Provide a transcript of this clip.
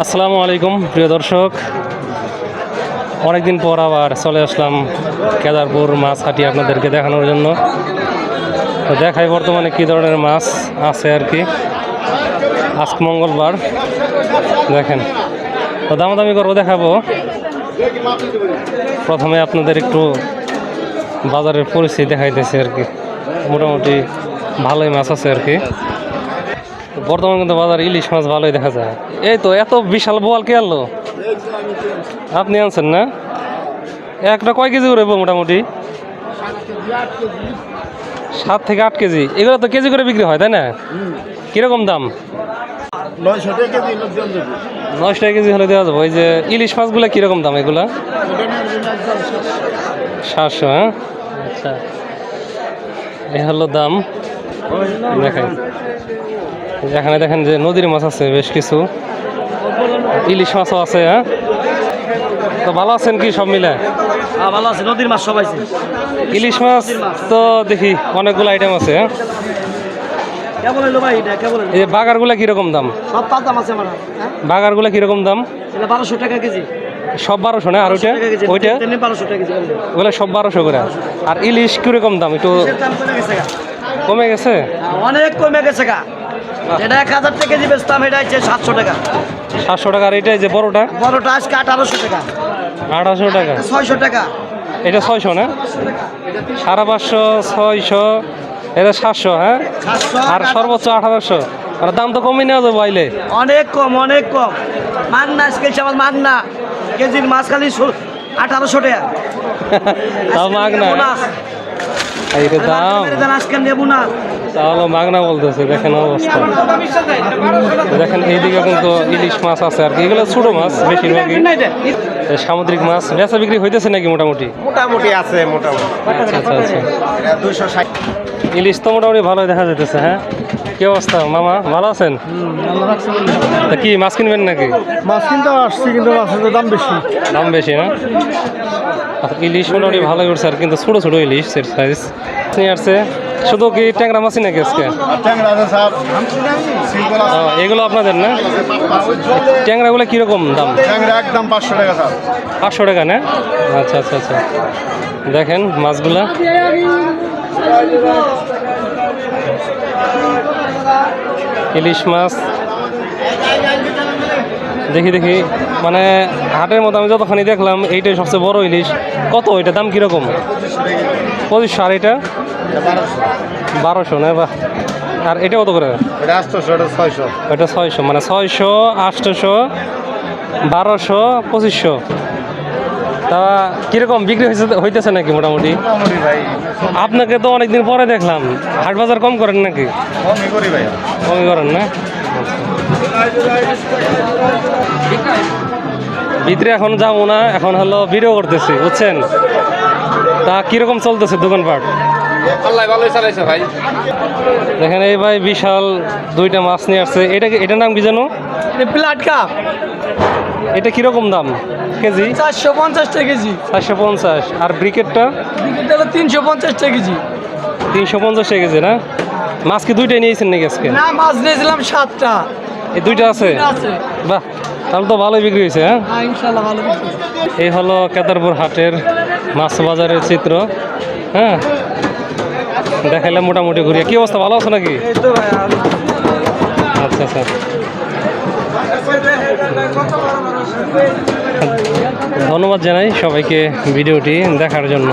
আসসালামু আলাইকুম প্রিয় দর্শক, অনেকদিন পর আবার চলে আসলাম কেদারপুর মাছ হাটি আপনাদেরকে দেখানোর জন্য। তো দেখাই বর্তমানে কী ধরনের মাছ আছে আর কি। আজকে মঙ্গলবার, দেখেন তো দামাদামি করবো, দেখাবো। প্রথমে আপনাদের একটু বাজারের পরিস্থিতি দেখাইতেছে আর কি। মোটামুটি ভালোই মাছ আছে আর কি। বর্তমানে কিন্তু বাজার ইলিশ মাছ ভালোই দেখা যায়। এই তো এত বিশাল বোয়াল কে আনলো? আপনি আনছেন না? একটা কয় কেজি করে মোটামুটি? 7 থেকে 8 কেজি। এগুলো তো কেজি করে বিক্রি হয়, তাই না? কিরকম দাম? 900 টাকা কেজি হলে দেওয়া যাবে। ওই যে ইলিশ মাছগুলো কিরকম দাম এগুলা? 700। হ্যাঁ, আচ্ছা, এই হলো দাম। দেখেন এখানে দেখেন যে নদীর মাছ আছে বেশ কিছু, ইলিশ মাছও আছে। হ্যাঁ, তো ভালো আছেন কি সব মিলে? ভালো আছে, নদীর মাছ সব আছে। ইলিশ মাছ তো দেখি অনেকগুলো আইটেম আছে। হ্যাঁ, কেমন হলো ভাই? এটা কেমন হলো? এই যে বাগারগুলা কিরকম দাম? সব পাঁচ দাম আছে আমার। বাগারগুলা কিরকম দাম? এটা 1200 টাকা কেজি। সব 1200 না? আর ওইটা ওইটা 1200 টাকা কেজি। ওগুলো সব 1200 করে। আর ইলিশ কিরকম দাম? একটু ইলিশের দাম কমে গেছে গা। কমে গেছে? অনেক কমে গেছে গা। এটা 1000 টাকা কেজি বেচতাম, এটা হচ্ছে 700 টাকা। 700 টাকা। আর এটা যে বড়টা? বড়টা আজকে 1800 টাকা। 1800 টাকা। 600 টাকা। এটা 600 না? 550, 600, এটা 700। হ্যাঁ, 700 আর সর্বোচ্চ 1800। আর দাম তো কমই নেওয়া যাবে বাইলে। অনেক কম, অনেক কম। মাগনা আজকে আমার মাগনা কেজির মাছ খালি 1800 টাকা। তাও মাগনা? এইটা দাম আজকে নেবো না। তাহলে মাগনা বলতেছে। দেখেন অবস্থা, দেখেন এইদিকে কিন্তু ইলিশ মাছ আছে আর কি। এগুলো ছোট মাছ বেশিরভাগই, সামুদ্রিক মাছ। বেচা বিক্রি হইতেছে নাকি মোটামুটি? মোটামুটি আছে, মোটামুটি। আচ্ছা আচ্ছা আচ্ছা। 260। ইলিশ তো মোটামুটি ভালোই দেখা যেতেছে। হ্যাঁ, কি অবস্থা মামা, ভালো আছেন? তা কি মাছ কিনবেন নাকি? মাছ কিনতে আসছি, কিন্তু মাছের দাম বেশি। দাম বেশি না? আচ্ছা, ইলিশ মোটামুটি ভালোই উঠছে আর, কিন্তু ছোটো ছোটো ইলিশ সাইজ নিয়ে আসছে। শুধু কি ট্যাংরা মাছই নাকি আজকে? এগুলো আপনাদের না? ট্যাংরাগুলো কীরকম দাম? একদম 500 টাকা স্যার। 500 টাকা না? আচ্ছা আচ্ছা আচ্ছা। দেখেন মাছগুলা, ইলিশ মাছ। দেখি দেখি, মানে হাটের মতো আমি যতখানি দেখলাম এইটাই সবচেয়ে বড় ইলিশ। কত এটা দাম কীরকম? 2500। আর এটা 1200 না? বাহ। আর এটা কত করে? এটা 800, এটা 600। এটা 600, মানে 600, 800, 1200, 2500। তা কীরকম বিক্রি হইতেছে নাকি মোটামুটি? মোটামুটি ভাই আপনাকে তো অনেকদিন পরে দেখলাম, হাট বাজার কম করেন নাকি? কমই করি ভাই। কমই করেন না? ভিতরে এখন যাবো না, এখন হলো ভিডিও করতেছি, বুঝছেন? তা কীরকম চলতেছে দোকানপাট? আল্লাহ ভালোই চালাইছে ভাই। দেখেন এই ভাই বিশাল 2টা মাছ নিয়ে আসছে। এটার নাম কি জানো? প্লাট কাপ। এটা কীরকম দাম কেজি? 450 টাকা কেজি। 450। আর ব্রিকেটটা? এটা হলো 350 টাকা কেজি। 350 টাকা কেজি না? মাছ কি 2টাই নিয়েছেন নাকি আজকে? না, মাছ নিয়েছিলাম 7টা। এই 2টা আছে? বাহ, তাহলে তো ভালোই বিক্রি হয়েছে। হ্যাঁ, ইনশাআল্লাহ ভালো বিক্রি। এই হলো কেদারপুর হাটের মাছ বাজারের চিত্র। হ্যাঁ, দেখাইলাম মোটামুটি ঘুরিয়ে। কি অবস্থা, ভালো আছো নাকি? এই তো ভাই। আচ্ছা আচ্ছা, ধন্যবাদ জানাই সবাইকে ভিডিওটি দেখার জন্য।